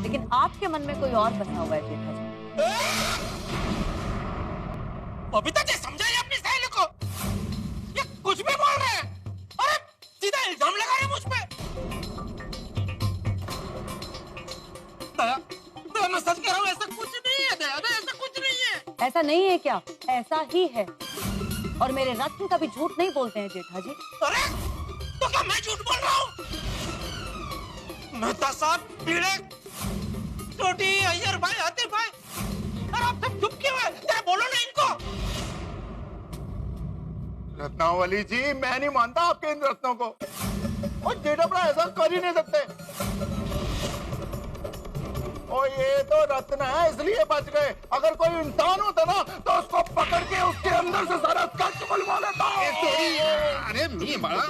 लेकिन आपके मन में कोई और बसा हुआ है जेठा जी। बबीता जी समझाइए अपनी सहेली को, ये कुछ भी बोल रहे हैं। अरे सीधा इल्जाम लगा रहे मुझ पे। दया, दया मैं सच कह रहा हूँ, ऐसा कुछ नहीं है दया, ऐसा कुछ नहीं है। ऐसा नहीं है क्या? ऐसा ही है। और मेरे रत्न कभी झूठ नहीं बोलते हैं जेठा जी। अरे तो क्या मैं झूठ बोल रहा हूँ? मेहता साहब, पीड़े, छोटी, अय्यर भाई, आतिफ भाई, अरे आप सब चुप क्यों हैं? जरा बोलो ना इनको। रत्नावली जी, मैं नहीं मानता आपके इन रत्नों को। और जेठा भरा ऐसा कर ही नहीं सकते। और ये तो रत्न है इसलिए बच गए। अगर कोई इंसान होता ना तो उसको पकड़ के उसके अंदर से सारा कष्ट बुलवा लेता। अरे मी बड़ा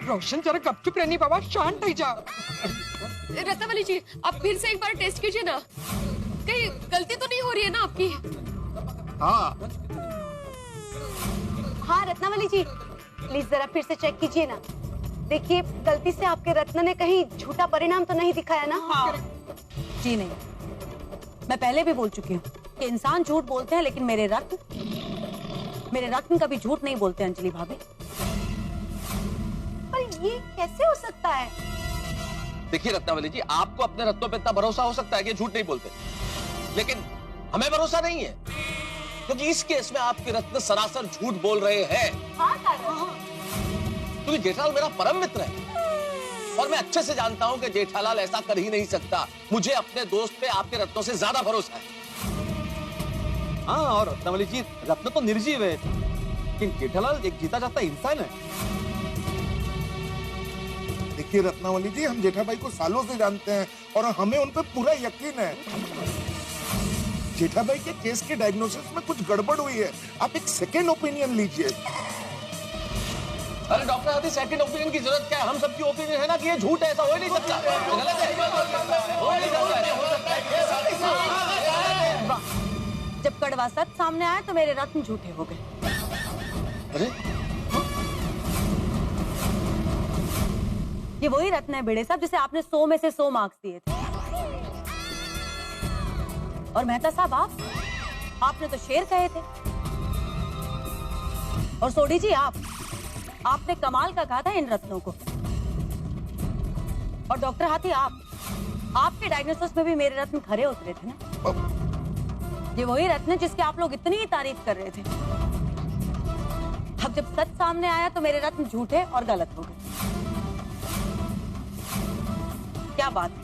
रोशन जरा गपचुप रहनी बाबा, शांत हो जाओ। रत्नावली जी, आप फिर से एक बार टेस्ट कीजिए ना, कहीं गलती तो नहीं हो रही है ना आपकी? हाँ रत्नावली जी, प्लीज जरा फिर से चेक कीजिए ना। देखिए गलती से आपके रत्न ने कहीं झूठा परिणाम तो नहीं दिखाया ना? हाँ। जी नहीं, मैं पहले भी बोल चुकी हूँ कि इंसान झूठ बोलते हैं लेकिन मेरे रत्न कभी झूठ नहीं बोलते अंजलि भाभी। पर ये कैसे हो सकता है? देखिए रत्नावली जी, आपको अपने रत्नों पे इतना भरोसा हो सकता है कि झूठ नहीं बोलते, लेकिन हमें भरोसा नहीं है, क्योंकि इस केस में आपके रत्न सरासर झूठ बोल रहे हैं। हाँ। क्योंकि जेठालाल मेरा परम मित्र है और मैं अच्छे से जानता हूं कि जेठालाल ऐसा कर ही नहीं सकता। मुझे अपने दोस्त पे आपके रत्नों से ज्यादा भरोसा है। हाँ, और रत्नावली जी, रत्न तो निर्जीव है, लेकिन जेठालाल एक जीता जाता इंसान है। देखिए रत्नावली जी, हम जेठा भाई को सालों से जानते हैं और हमें उन पर पूरा यकीन है। जेठा भाई के केस के डायग्नोसिस में कुछ गड़बड़ हुई है। आप एक सेकेंड ओपिनियन लीजिए। अरे डॉक्टर आदि, सेकंड ओपिनियन की जरूरत क्या है? हम सबकी ओपिनियन है ना कि ये झूठ है, ऐसा हो ही नहीं सकता। गलत है, हो नहीं सकता। वाह, जब कड़वा सच सामने आया तो मेरे रत्न झूठे हो गए। अरे ये वही रत्न है बेड़े साहब जिसे आपने 100 में से 100 मार्क्स दिए थे। और मेहता साहब, आपने तो शेर कहे थे। और सोडी जी, आपने कमाल का कहा था इन रत्नों को। और डॉक्टर हाथी, आपके डायग्नोसिस में भी मेरे रत्न खरे उतरे थे ना। ये वही रत्न है जिसकी आप लोग इतनी ही तारीफ कर रहे थे। अब जब सच सामने आया तो मेरे रत्न झूठे और गलत हो गए। क्या बात है?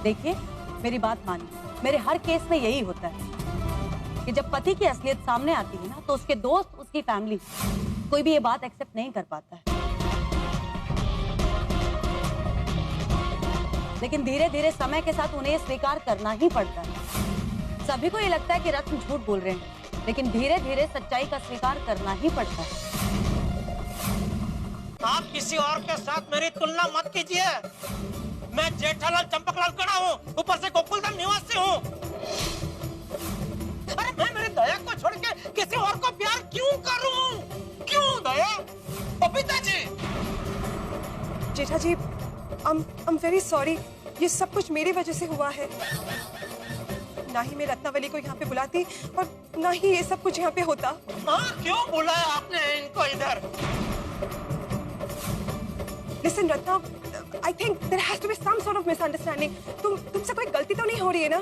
देखिए, मेरी बात मानिए, मेरे हर केस में यही होता है कि जब पति की असलियत सामने आती है ना तो उसके दोस्त, उसकी फैमिली, कोई भी ये बात एक्सेप्ट नहीं कर पाता है। लेकिन धीरे धीरे समय के साथ उन्हें स्वीकार करना ही पड़ता है। सभी को ये लगता है कि रत्न झूठ बोल रहे हैं, लेकिन धीरे धीरे सच्चाई का स्वीकार करना ही पड़ता है। आप किसी और के साथ मेरी तुलना मत कीजिए। मैं जेठालाल चंपकलाल कड़ा हूँ, ऊपर से गोकुलधाम निवासी हूँ। अरे मैं मेरी दया को छोड़ के किसी और को प्यार क्यों करूं? क्यों दया? बबीता जी, जेठा जी, I'm very sorry, ये सब कुछ मेरी वजह से हुआ है। ना ही मैं रत्नावली को यहाँ पे बुलाती और ना ही ये सब कुछ यहाँ पे होता। हाँ, क्यों बुलाया आपने इनको इधर? Listen Ratna, I think there has to be some sort of misunderstanding. तुमसे कोई गलती तो नहीं हो रही है ना?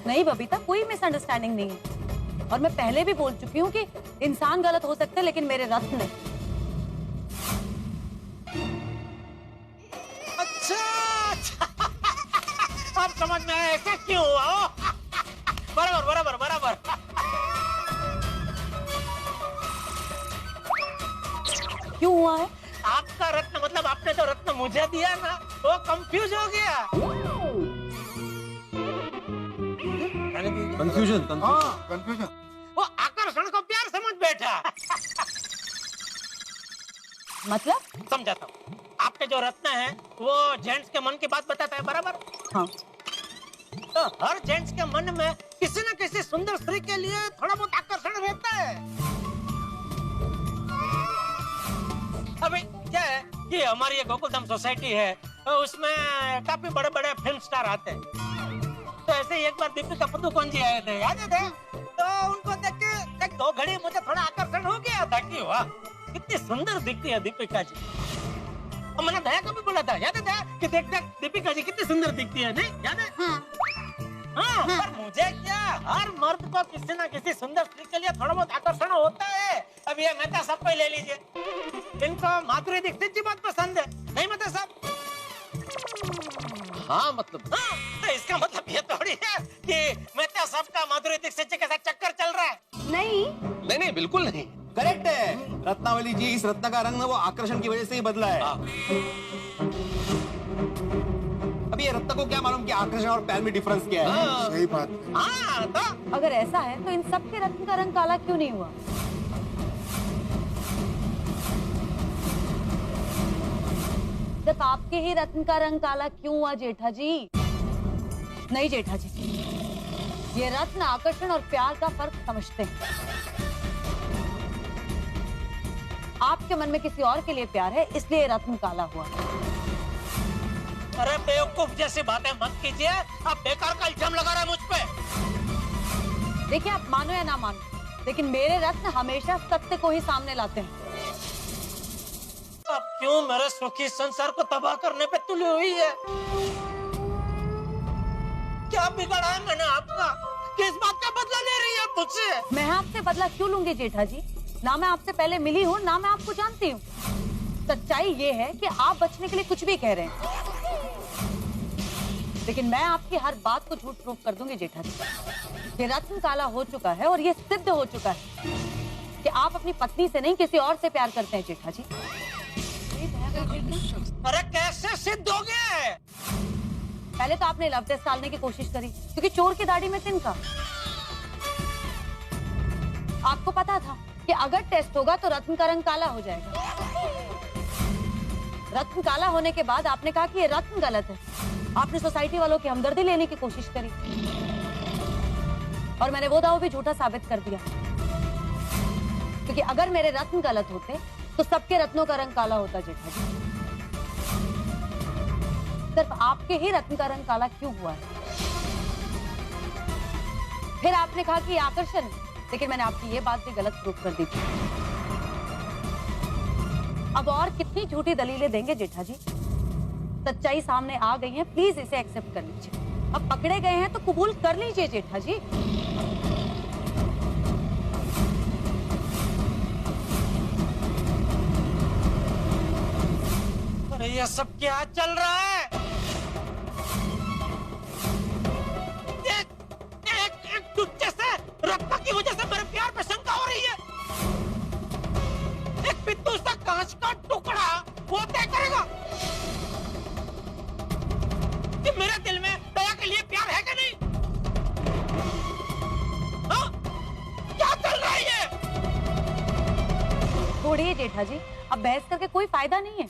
नहीं बबीता, कोई मिसअंडरस्टैंडिंग नहीं है। और मैं पहले भी बोल चुकी हूँ कि इंसान गलत हो सकते हैं लेकिन मेरे रत्न नहीं। अच्छा, अब समझ में आया ऐसा क्यों हुआ? बराबर। क्यों हुआ है? आपका रत्न मतलब आपने जो रत्न मुझे दिया ना, वो कंफ्यूज हो गया। कंफ्यूजन। वो आकर्षण को प्यार समझ बैठा। मतलब? समझाता हूँ। आपके जो रत्न है वो जेंट्स के मन की बात बताता है, बराबर? हाँ। तो हर जेंट्स के मन में किसी न किसी सुंदर स्त्री के लिए थोड़ा बहुत आकर्षण रहता है। अभी क्या है कि हमारी ये गोकुलधाम सोसाइटी है, तो उसमें काफी बड़े बड़े फिल्म स्टार आते हैं। तो ऐसे ही एक बार दीपिका पादुकोण जी आए थे, याद है? तो उनको देख के एक दो घड़ी मुझे थोड़ा आकर्षण हो गया था कि वाह कितनी सुंदर दिखती है दीपिका जी। और मैंने दया को भी बोला था, याद है दया, कि देख देख दीपिका जी कितनी सुंदर दिखती है, नहीं याद है? हाँ, पर मुझे क्या, हर मर्द को किसी ना किसी सुंदर स्त्री के लिए थोड़ा बहुत आकर्षण होता है। अब ये मेहता साहब को ही ले लीजिए, इनको माधुरी दीक्षित जी बहुत पसंद है, नहीं मेहता साहब? हाँ मतलब हाँ, तो इसका मतलब ये थोड़ी है कि मेहता साहब का माधुरी दीक्षित जी के साथ चक्कर चल रहा है। नहीं नहीं नहीं बिल्कुल नहीं। करेक्ट है रत्नावली जी, इस रत्न का रंग ना वो आकर्षण की वजह से ही बदला है। अब ये रत्न को क्या मालूम कि आकर्षण और प्यार में डिफरेंस क्या है? सही बात है। हाँ, तो अगर ऐसा है तो इन सब के रत्न का रंग काला क्यों नहीं हुआ? जब आपके ही रत्न का रंग काला क्यों हुआ जेठा जी? नहीं जेठा जी, ये रत्न आकर्षण और प्यार का फर्क समझते हैं। आपके मन में किसी और के लिए प्यार है, इसलिए रत्न काला हुआ। अरे बेवकूफ जैसी बातें मत कीजिए, आप बेकार का इल्जाम लगा रहे हैं मुझ पे। देखिए आप मानो या ना मानो, लेकिन मेरे रत्न हमेशा सत्य को ही सामने लाते हैं। अब क्यों मेरे सुखी संसार को तबाह करने पे तुली हुई है? क्या बिगाड़ा है मैंने आपका? किस बात का बदला ले रही है मुझसे? मैं आपसे बदला क्यों लूंगी जेठा जी? ना मैं आपसे पहले मिली हूँ, ना मैं आपको जानती हूँ। सच्चाई ये है कि आप बचने के लिए कुछ भी कह रहे हैं, लेकिन मैं आपकी हर बात को झूठ प्रूफ कर दूंगी जेठा जी। ये रत्न काला हो चुका है और ये सिद्ध हो चुका है कि आप अपनी पत्नी से नहीं किसी और से प्यार करते हैं जेठा जी। अरे कैसे सिद्ध हो गया है? पहले तो आपने लव टेस्ट डालने की कोशिश करी, क्योंकि चोर की दाढ़ी में तिनका। आपको पता था कि अगर टेस्ट होगा तो रत्न का रंग काला हो जाएगा। रत्न काला होने के बाद आपने कहा कि ये रत्न गलत है। आपने सोसाइटी वालों की हमदर्दी लेने की कोशिश करी और मैंने वो दाव भी झूठा साबित कर दिया, क्योंकि अगर मेरे रत्न गलत होते तो सबके रत्नों का रंग काला होता जेठा जी। सिर्फ आपके ही रत्न का रंग काला क्यों हुआ है? फिर आपने कहा कि आकर्षण, लेकिन मैंने आपकी ये बात भी गलत प्रूफ कर दी थी। अब और कितनी झूठी दलीलें देंगे जेठा जी? सच्चाई सामने आ गई है, प्लीज इसे एक्सेप्ट कर लीजिए। अब पकड़े गए हैं तो कबूल कर लीजिए जेठा जी। अरे ये सब क्या चल रहा है? एक टुच्चे से रत्ना की वजह से मेरे प्यार पे शंका हो रही है। एक पित्तू सा कांच का टुकड़ा वो तय करेगा कि मेरे दिल में दया के लिए प्यार है कि नहीं? हाँ? क्या चल रहा है ये? छोड़िए जेठा जी, अब बहस करके कोई फायदा नहीं है।